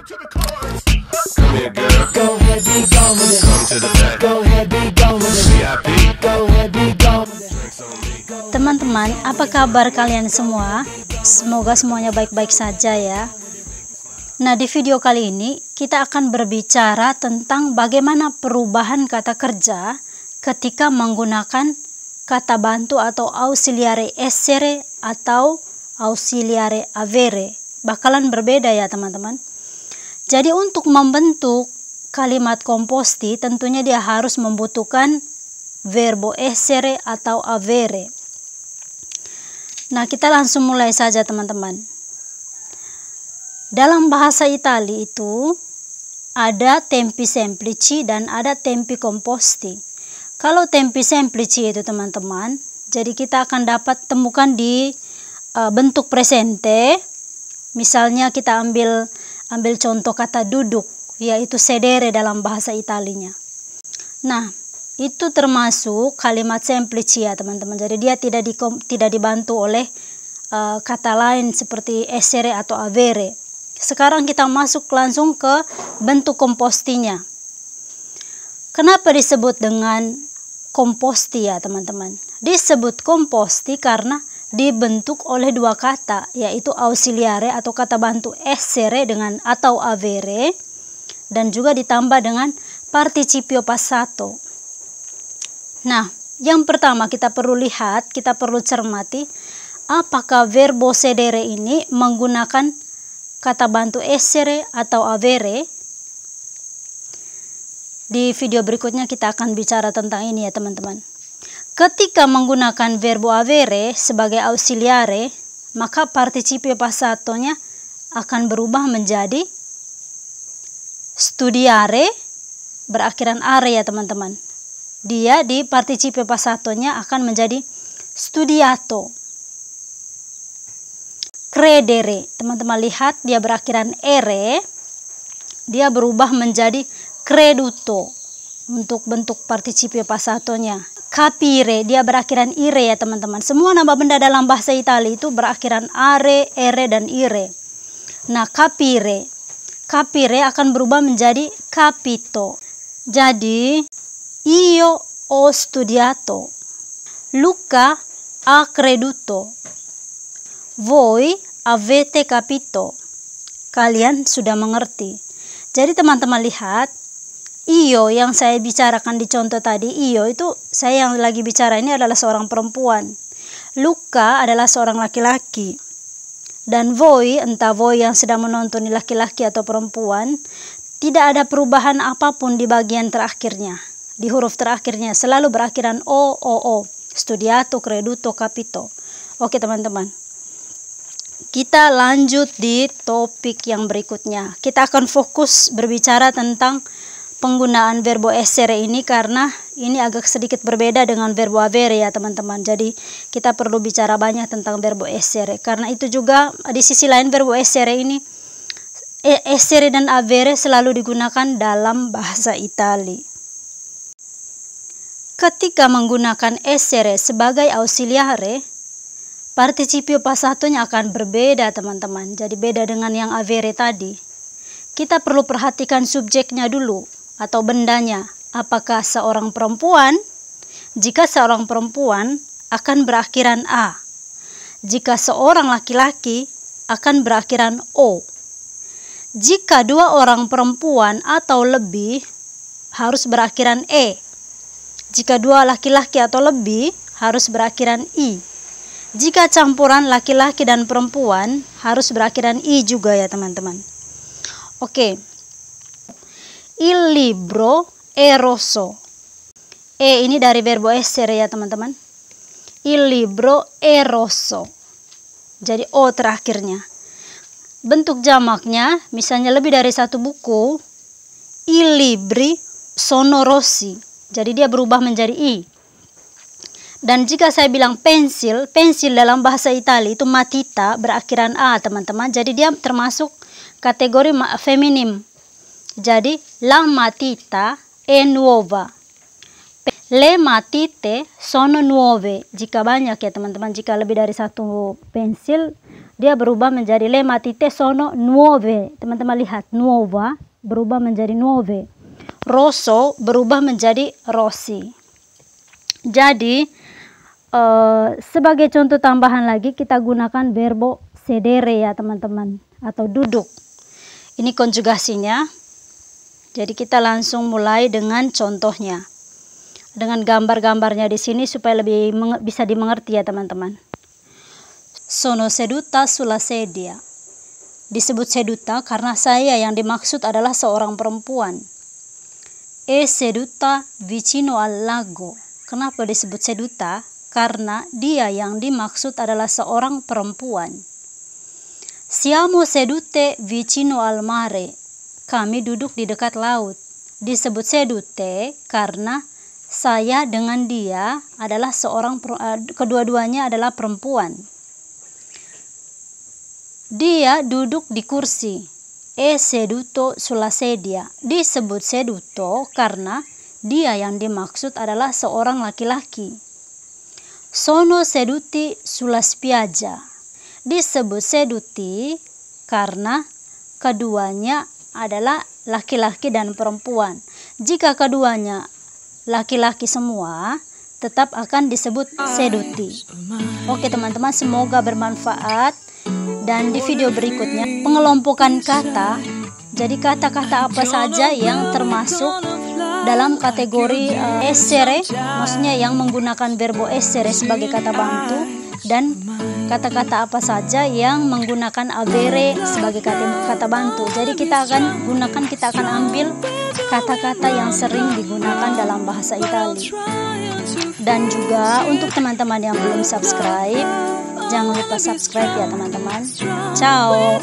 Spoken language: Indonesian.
to the chorus. Come here, girl. Go ahead, be gone with it. Come to the back. Go ahead, be gone with it. VIP. Go ahead, be gone with it. Drinks on me. Teman-teman, apa kabar kalian semua? Semoga semuanya baik-baik saja ya. Nah, di video kali ini kita akan berbicara tentang bagaimana perubahan kata kerja ketika menggunakan kata bantu atau auxiliare essere atau auxiliare avere. Bakalan berbeda ya teman-teman. Jadi untuk membentuk kalimat composti tentunya dia harus membutuhkan verbo essere atau avere. Nah, kita langsung mulai saja teman-teman. Dalam bahasa Itali itu ada tempi semplici dan ada tempi composti. Kalau tempi semplici itu teman-teman, jadi kita akan dapat temukan di bentuk presente. Misalnya kita ambil contoh kata duduk, yaitu sedere dalam bahasa Italinya. Nah, itu termasuk kalimat semplici ya teman-teman. Jadi dia tidak dibantu oleh kata lain seperti essere atau avere. Sekarang kita masuk langsung ke bentuk kompostinya. Kenapa disebut dengan komposti ya teman-teman? Disebut komposti karena dibentuk oleh dua kata, yaitu auxiliare atau kata bantu essere dengan atau avere, dan juga ditambah dengan participio passato. Nah, yang pertama kita perlu lihat, kita perlu cermati apakah verbo sedere ini menggunakan kata bantu essere atau avere. Di video berikutnya kita akan bicara tentang ini ya teman-teman. Ketika menggunakan verbo avere sebagai auxiliare, maka participio passatonya akan berubah menjadi studiare berakhiran are ya teman-teman. Dia di participio passatonya akan menjadi studiato. Credere, teman-teman lihat dia berakhiran ere, dia berubah menjadi creduto untuk bentuk participio passatonya. Capire, dia berakhiran ire ya teman-teman. Semua nama benda dalam bahasa Italia itu berakhiran are, ere, dan ire. Nah, capire akan berubah menjadi capito. Jadi, io ho studiato, Luca ha creduto, voi avete capito. Kalian sudah mengerti. Jadi teman-teman lihat, io yang saya bicarakan di contoh tadi, io itu saya yang lagi bicara ini adalah seorang perempuan. Luca adalah seorang laki-laki. Dan voi, entah voi yang sedang menonton ini laki-laki atau perempuan, tidak ada perubahan apapun di bagian terakhirnya. Di huruf terakhirnya selalu berakhiran o. Studiato, creduto, capito. Oke teman-teman. Kita lanjut di topik yang berikutnya. Kita akan fokus berbicara tentang penggunaan verbo essere ini karena ini agak sedikit berbeda dengan verbo avere ya teman-teman. Jadi kita perlu bicara banyak tentang verbo essere. Karena itu juga di sisi lain verbo essere ini, essere dan avere selalu digunakan dalam bahasa Itali. Ketika menggunakan essere sebagai auxiliare, participio passatonya akan berbeda teman-teman. Jadi beda dengan yang avere tadi. Kita perlu perhatikan subjeknya dulu atau bendanya. Apakah seorang perempuan? Jika seorang perempuan akan berakhiran a. Jika seorang laki-laki akan berakhiran o. Jika dua orang perempuan atau lebih harus berakhiran e. Jika dua laki-laki atau lebih harus berakhiran i. Jika campuran laki-laki dan perempuan harus berakhiran i juga ya teman-teman. Oke. Il libro è rosso. E ini dari verbo essere ya teman-teman. Il libro è rosso. Jadi o terakhirnya. Bentuk jamaknya misalnya lebih dari satu buku. I libri sono rossi. Jadi dia berubah menjadi i. Dan jika saya bilang pensil dalam bahasa Italia itu matita berakhiran a teman-teman. Jadi dia termasuk kategori feminim. Jadi la matita è nuova. Le matite sono nuove. Jika banyak ya teman-teman, jika lebih dari satu pensil dia berubah menjadi le matite sono nuove. Teman-teman lihat, nuova berubah menjadi nuove. Rosso berubah menjadi rossi. Jadi sebagai contoh tambahan lagi kita gunakan verbo sedere ya teman-teman, atau duduk. Ini konjugasinya. Jadi kita langsung mulai dengan contohnya, dengan gambar-gambarnya di sini supaya lebih bisa dimengerti ya teman-teman. Sono seduta sulla sedia. Disebut seduta karena saya yang dimaksud adalah seorang perempuan. E seduta vicino al lago. Kenapa disebut seduta? Karena dia yang dimaksud adalah seorang perempuan. Siamo sedute vicino al mare. Kami duduk di dekat laut. Disebut sedute karena saya dengan dia adalah kedua-duanya adalah perempuan. Dia duduk di kursi. E seduto sulla sedia. Disebut seduto karena dia yang dimaksud adalah seorang laki-laki. Sono seduti sulla spiaggia. Disebut seduti karena keduanya adalah laki-laki dan perempuan. Jika keduanya laki-laki semua, tetap akan disebut seduti. Oke teman-teman, semoga bermanfaat. Dan di video berikutnya pengelompokan kata. Jadi kata-kata apa saja yang termasuk dalam kategori essere, maksudnya yang menggunakan verbo essere sebagai kata bantu, dan kata-kata apa saja yang menggunakan avere sebagai kata bantu. Jadi kita akan ambil kata-kata yang sering digunakan dalam bahasa Italia. Dan juga untuk teman-teman yang belum subscribe, jangan lupa subscribe ya teman-teman. Ciao.